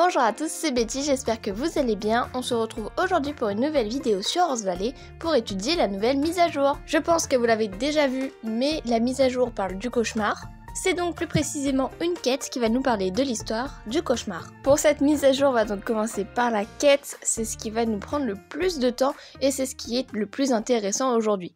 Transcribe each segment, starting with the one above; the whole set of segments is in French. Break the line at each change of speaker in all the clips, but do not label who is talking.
Bonjour à tous, c'est Betty, j'espère que vous allez bien. On se retrouve aujourd'hui pour une nouvelle vidéo sur Horse Valley pour étudier la nouvelle mise à jour. Je pense que vous l'avez déjà vu, mais la mise à jour parle du cauchemar. C'est donc plus précisément une quête qui va nous parler de l'histoire du cauchemar. Pour cette mise à jour, on va donc commencer par la quête, c'est ce qui va nous prendre le plus de temps et c'est ce qui est le plus intéressant aujourd'hui.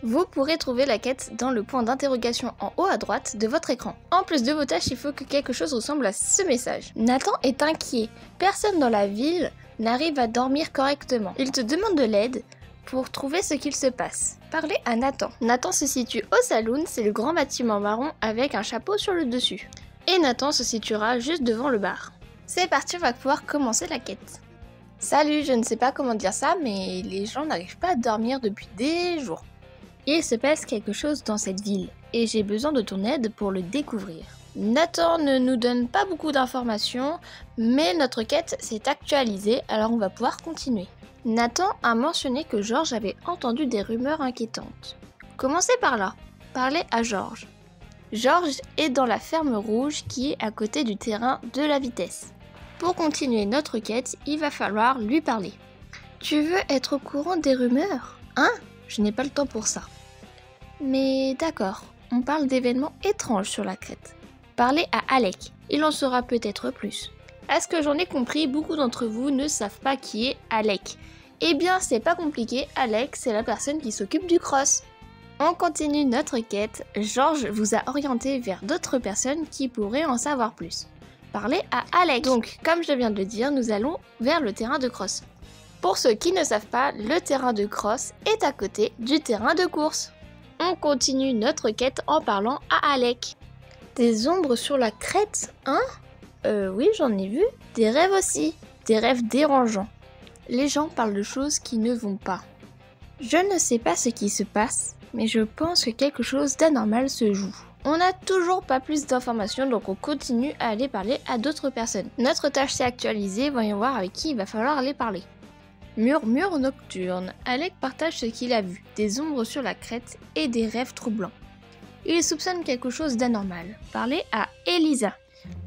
Vous pourrez trouver la quête dans le point d'interrogation en haut à droite de votre écran. En plus de vos tâches, il faut que quelque chose ressemble à ce message. Nathan est inquiet. Personne dans la ville n'arrive à dormir correctement. Il te demande de l'aide pour trouver ce qu'il se passe. Parlez à Nathan. Nathan se situe au saloon, c'est le grand bâtiment marron avec un chapeau sur le dessus. Et Nathan se situera juste devant le bar. C'est parti, on va pouvoir commencer la quête. Salut, je ne sais pas comment dire ça, mais les gens n'arrivent pas à dormir depuis des jours. Il se passe quelque chose dans cette ville, et j'ai besoin de ton aide pour le découvrir. Nathan ne nous donne pas beaucoup d'informations, mais notre quête s'est actualisée, alors on va pouvoir continuer. Nathan a mentionné que Georges avait entendu des rumeurs inquiétantes. Commencez par là, parlez à Georges. Georges est dans la ferme rouge qui est à côté du terrain de la vitesse. Pour continuer notre quête, il va falloir lui parler. Tu veux être au courant des rumeurs? Hein? Je n'ai pas le temps pour ça. Mais d'accord, on parle d'événements étranges sur la crête. Parlez à Alec, il en saura peut-être plus. À ce que j'en ai compris, beaucoup d'entre vous ne savent pas qui est Alec. Eh bien, c'est pas compliqué, Alec, c'est la personne qui s'occupe du cross. On continue notre quête, Georges vous a orienté vers d'autres personnes qui pourraient en savoir plus. Parlez à Alec. Donc, comme je viens de le dire, nous allons vers le terrain de cross. Pour ceux qui ne savent pas, le terrain de cross est à côté du terrain de course. On continue notre quête en parlant à Alec. Des ombres sur la crête, hein? Oui, j'en ai vu. Des rêves aussi. Des rêves dérangeants. Les gens parlent de choses qui ne vont pas. Je ne sais pas ce qui se passe, mais je pense que quelque chose d'anormal se joue. On n'a toujours pas plus d'informations, donc on continue à aller parler à d'autres personnes. Notre tâche s'est actualisée, voyons voir avec qui il va falloir aller parler. Murmure nocturne. Alec partage ce qu'il a vu, des ombres sur la crête et des rêves troublants. Il soupçonne quelque chose d'anormal. Parlez à Elisa.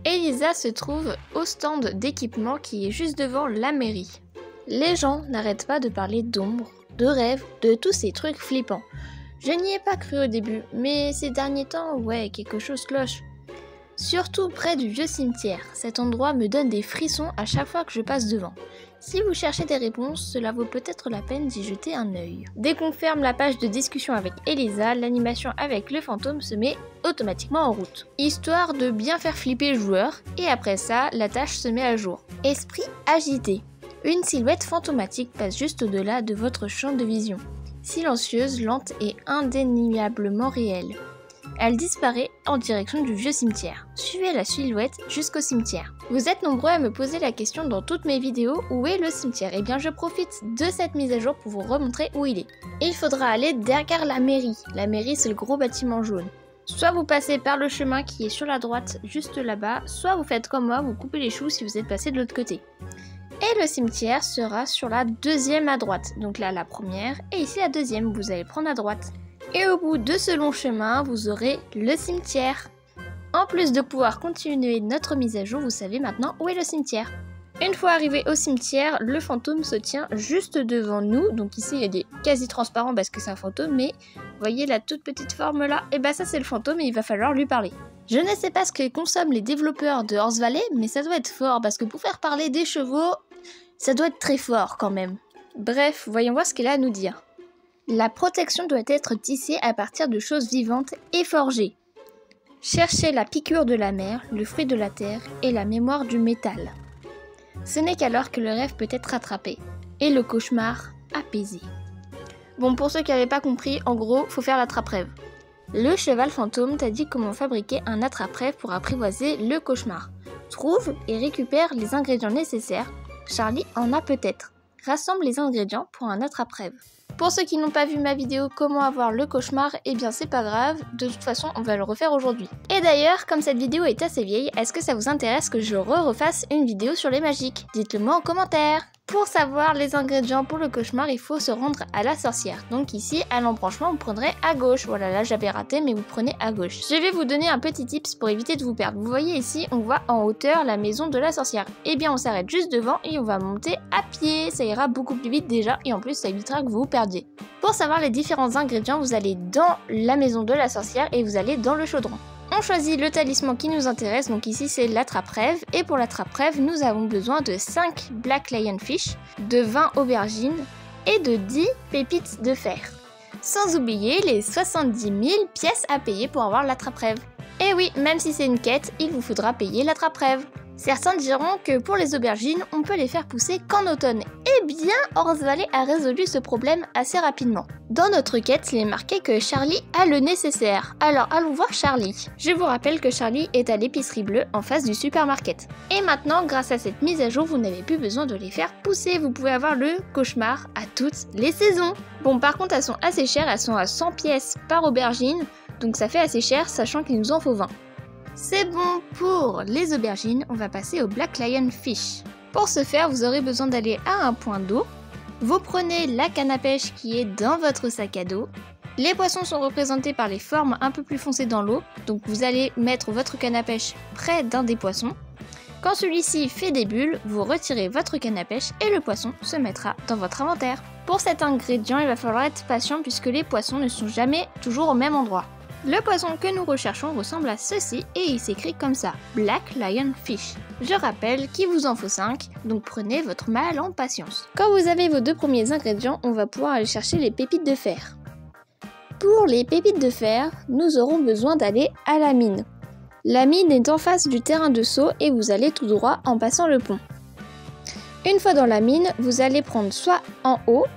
Elisa se trouve au stand d'équipement qui est juste devant la mairie. Les gens n'arrêtent pas de parler d'ombres, de rêves, de tous ces trucs flippants. Je n'y ai pas cru au début, mais ces derniers temps, ouais, quelque chose cloche. Surtout près du vieux cimetière, cet endroit me donne des frissons à chaque fois que je passe devant. Si vous cherchez des réponses, cela vaut peut-être la peine d'y jeter un œil. Dès qu'on ferme la page de discussion avec Elisa, l'animation avec le fantôme se met automatiquement en route. Histoire de bien faire flipper le joueur, et après ça, la tâche se met à jour. Esprit agité. Une silhouette fantomatique passe juste au-delà de votre champ de vision. Silencieuse, lente et indéniablement réelle. Elle disparaît en direction du vieux cimetière. Suivez la silhouette jusqu'au cimetière. Vous êtes nombreux à me poser la question dans toutes mes vidéos, où est le cimetière? Eh bien je profite de cette mise à jour pour vous remontrer où il est. Il faudra aller derrière la mairie. La mairie, c'est le gros bâtiment jaune. Soit vous passez par le chemin qui est sur la droite, juste là-bas, soit vous faites comme moi, vous coupez les choux si vous êtes passé de l'autre côté. Et le cimetière sera sur la deuxième à droite. Donc là la première, et ici la deuxième, vous allez prendre à droite. Et au bout de ce long chemin, vous aurez le cimetière. En plus de pouvoir continuer notre mise à jour, vous savez maintenant où est le cimetière. Une fois arrivé au cimetière, le fantôme se tient juste devant nous. Donc ici, il est quasi transparent parce que c'est un fantôme, mais voyez la toute petite forme là? Et bah ça c'est le fantôme et il va falloir lui parler. Je ne sais pas ce que consomment les développeurs de Horse Valley, mais ça doit être fort parce que pour faire parler des chevaux, ça doit être très fort quand même. Bref, voyons voir ce qu'il a à nous dire. La protection doit être tissée à partir de choses vivantes et forgées. Cherchez la piqûre de la mer, le fruit de la terre et la mémoire du métal. Ce n'est qu'alors que le rêve peut être rattrapé et le cauchemar apaisé. Bon, pour ceux qui n'avaient pas compris, en gros, faut faire l'attrape-rêve. Le cheval fantôme t'a dit comment fabriquer un attrape-rêve pour apprivoiser le cauchemar. Trouve et récupère les ingrédients nécessaires. Charlie en a peut-être. Rassemble les ingrédients pour un attrape-rêve. Pour ceux qui n'ont pas vu ma vidéo comment avoir le cauchemar, eh bien c'est pas grave, de toute façon on va le refaire aujourd'hui. Et d'ailleurs, comme cette vidéo est assez vieille, est-ce que ça vous intéresse que je refasse une vidéo sur les magiques? Dites-le moi en commentaire. Pour savoir les ingrédients pour le cauchemar, il faut se rendre à la sorcière. Donc ici, à l'embranchement, vous prendrez à gauche. Voilà, là j'avais raté, mais vous prenez à gauche. Je vais vous donner un petit tips pour éviter de vous perdre. Vous voyez ici, on voit en hauteur la maison de la sorcière. Eh bien, on s'arrête juste devant et on va monter à pied. Ça ira beaucoup plus vite déjà et en plus, ça évitera que vous vous perdiez. Pour savoir les différents ingrédients, vous allez dans la maison de la sorcière et vous allez dans le chaudron. On choisit le talisman qui nous intéresse, donc ici c'est l'attrape-rêve. Et pour l'attrape-rêve, nous avons besoin de 5 Black Lionfish, de 20 aubergines et de 10 pépites de fer. Sans oublier les 70 000 pièces à payer pour avoir l'attrape-rêve. Et oui, même si c'est une quête, il vous faudra payer l'attrape-rêve. Certains diront que pour les aubergines, on peut les faire pousser qu'en automne. Eh bien, Horse Valley a résolu ce problème assez rapidement. Dans notre quête, il est marqué que Charlie a le nécessaire. Alors allons voir Charlie. Je vous rappelle que Charlie est à l'épicerie bleue en face du supermarket. Et maintenant, grâce à cette mise à jour, vous n'avez plus besoin de les faire pousser. Vous pouvez avoir le cauchemar à toutes les saisons. Bon, par contre, elles sont assez chères. Elles sont à 100 pièces par aubergine. Donc ça fait assez cher, sachant qu'il nous en faut 20. C'est bon pour les aubergines, on va passer au Black Lionfish. Pour ce faire, vous aurez besoin d'aller à un point d'eau. Vous prenez la canne à pêche qui est dans votre sac à dos. Les poissons sont représentés par les formes un peu plus foncées dans l'eau. Donc vous allez mettre votre canne à pêche près d'un des poissons. Quand celui-ci fait des bulles, vous retirez votre canne à pêche et le poisson se mettra dans votre inventaire. Pour cet ingrédient, il va falloir être patient puisque les poissons ne sont jamais toujours au même endroit. Le poisson que nous recherchons ressemble à ceci et il s'écrit comme ça, Black Lionfish. Je rappelle qu'il vous en faut 5, donc prenez votre mal en patience. Quand vous avez vos 2 premiers ingrédients, on va pouvoir aller chercher les pépites de fer. Pour les pépites de fer, nous aurons besoin d'aller à la mine. La mine est en face du terrain de saut et vous allez tout droit en passant le pont. Une fois dans la mine, vous allez prendre soit en haut,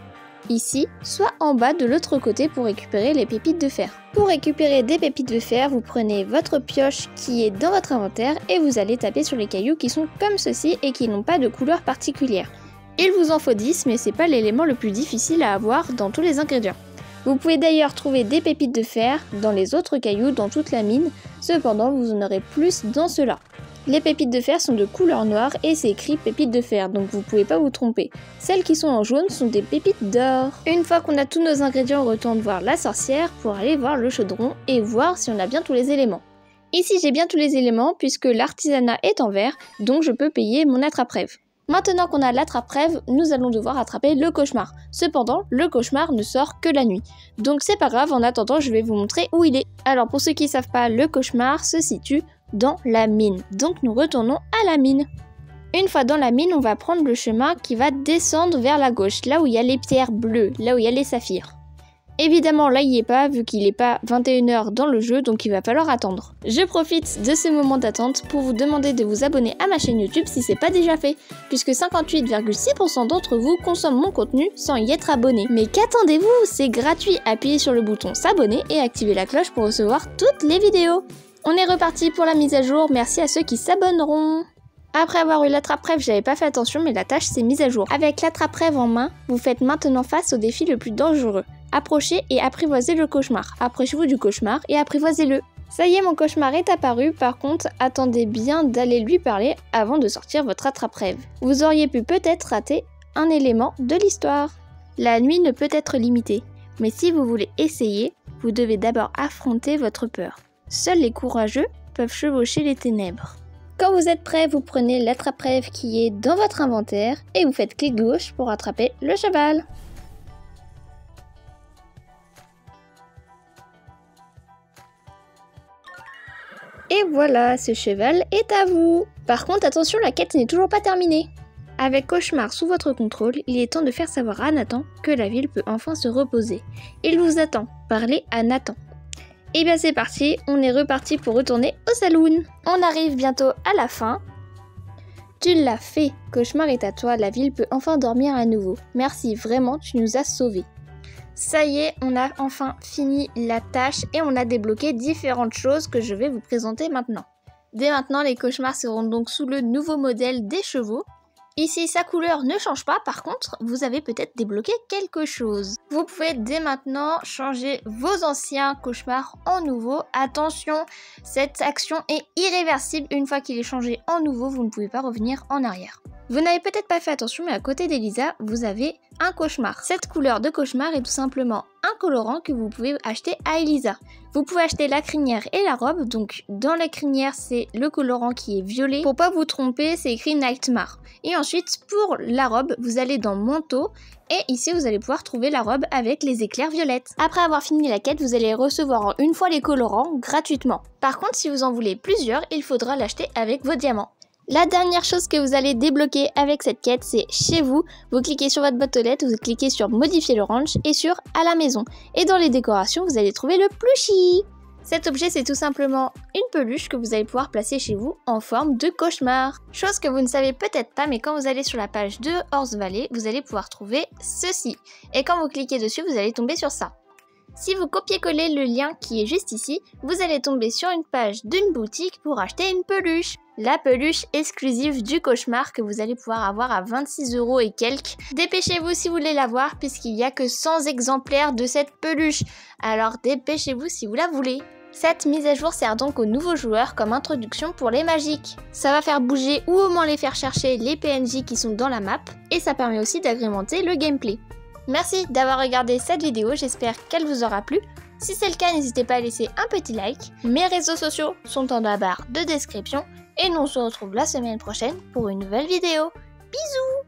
ici, soit en bas de l'autre côté pour récupérer les pépites de fer. Pour récupérer des pépites de fer, vous prenez votre pioche qui est dans votre inventaire et vous allez taper sur les cailloux qui sont comme ceci et qui n'ont pas de couleur particulière. Il vous en faut 10, mais c'est pas l'élément le plus difficile à avoir dans tous les ingrédients. Vous pouvez d'ailleurs trouver des pépites de fer dans les autres cailloux dans toute la mine, cependant vous en aurez plus dans ceux-là. Les pépites de fer sont de couleur noire et c'est écrit pépites de fer, donc vous pouvez pas vous tromper. Celles qui sont en jaune sont des pépites d'or. Une fois qu'on a tous nos ingrédients, on retourne voir la sorcière pour aller voir le chaudron et voir si on a bien tous les éléments. Ici j'ai bien tous les éléments puisque l'artisanat est en vert, donc je peux payer mon attrape-rêve. Maintenant qu'on a l'attrape-rêve, nous allons devoir attraper le cauchemar. Cependant, le cauchemar ne sort que la nuit. Donc c'est pas grave, en attendant je vais vous montrer où il est. Alors pour ceux qui savent pas, le cauchemar se situe dans la mine. Donc nous retournons à la mine. Une fois dans la mine, on va prendre le chemin qui va descendre vers la gauche, là où il y a les pierres bleues, là où il y a les saphirs. Évidemment, là il n'y est pas, vu qu'il n'est pas 21 h dans le jeu, donc il va falloir attendre. Je profite de ce moment d'attente pour vous demander de vous abonner à ma chaîne YouTube si c'est pas déjà fait, puisque 58,6% d'entre vous consomment mon contenu sans y être abonné. Mais qu'attendez-vous? C'est gratuit, appuyez sur le bouton s'abonner et activez la cloche pour recevoir toutes les vidéos. On est reparti pour la mise à jour, merci à ceux qui s'abonneront. Après avoir eu l'attrape-rêve, j'avais pas fait attention mais la tâche s'est mise à jour. Avec l'attrape-rêve en main, vous faites maintenant face au défi le plus dangereux. Approchez et apprivoisez le cauchemar. Approchez-vous du cauchemar et apprivoisez-le. Ça y est, mon cauchemar est apparu, par contre, attendez bien d'aller lui parler avant de sortir votre attrape-rêve. Vous auriez pu peut-être rater un élément de l'histoire. La nuit ne peut être limitée, mais si vous voulez essayer, vous devez d'abord affronter votre peur. Seuls les courageux peuvent chevaucher les ténèbres. Quand vous êtes prêt, vous prenez l'attrape-rêve qui est dans votre inventaire et vous faites clic gauche pour attraper le cheval. Et voilà, ce cheval est à vous. Par contre, attention, la quête n'est toujours pas terminée. Avec Cauchemar sous votre contrôle, il est temps de faire savoir à Nathan que la ville peut enfin se reposer. Il vous attend, parlez à Nathan. Et bien c'est parti, on est reparti pour retourner au saloon. On arrive bientôt à la fin. Tu l'as fait, Cauchemar est à toi, la ville peut enfin dormir à nouveau. Merci, vraiment, tu nous as sauvés. Ça y est, on a enfin fini la tâche et on a débloqué différentes choses que je vais vous présenter maintenant. Dès maintenant, les cauchemars seront donc sous le nouveau modèle des chevaux. Ici, sa couleur ne change pas, par contre, vous avez peut-être débloqué quelque chose. Vous pouvez dès maintenant changer vos anciens cauchemars en nouveau. Attention, cette action est irréversible. Une fois qu'il est changé en nouveau, vous ne pouvez pas revenir en arrière. Vous n'avez peut-être pas fait attention, mais à côté d'Elisa, vous avez un cauchemar. Cette couleur de cauchemar est tout simplement un colorant que vous pouvez acheter à Elisa. Vous pouvez acheter la crinière et la robe, donc dans la crinière c'est le colorant qui est violet. Pour pas vous tromper, c'est écrit Nightmare. Et ensuite pour la robe, vous allez dans manteau et ici vous allez pouvoir trouver la robe avec les éclairs violettes. Après avoir fini la quête, vous allez recevoir en une fois les colorants gratuitement. Par contre, si vous en voulez plusieurs, il faudra l'acheter avec vos diamants. La dernière chose que vous allez débloquer avec cette quête, c'est chez vous. Vous cliquez sur votre boîte aux lettres, vous cliquez sur modifier le range et sur à la maison. Et dans les décorations, vous allez trouver le plushie. Cet objet, c'est tout simplement une peluche que vous allez pouvoir placer chez vous en forme de cauchemar. Chose que vous ne savez peut-être pas, mais quand vous allez sur la page de Horse Valley, vous allez pouvoir trouver ceci. Et quand vous cliquez dessus, vous allez tomber sur ça. Si vous copiez-collez le lien qui est juste ici, vous allez tomber sur une page d'une boutique pour acheter une peluche. La peluche exclusive du cauchemar que vous allez pouvoir avoir à 26 € et quelques. Dépêchez-vous si vous voulez l'avoir puisqu'il n'y a que 100 exemplaires de cette peluche. Alors dépêchez-vous si vous la voulez. Cette mise à jour sert donc aux nouveaux joueurs comme introduction pour les magiques. Ça va faire bouger ou au moins les faire chercher les PNJ qui sont dans la map et ça permet aussi d'agrémenter le gameplay. Merci d'avoir regardé cette vidéo, j'espère qu'elle vous aura plu. Si c'est le cas, n'hésitez pas à laisser un petit like. Mes réseaux sociaux sont en la barre de description et nous on se retrouve la semaine prochaine pour une nouvelle vidéo. Bisous!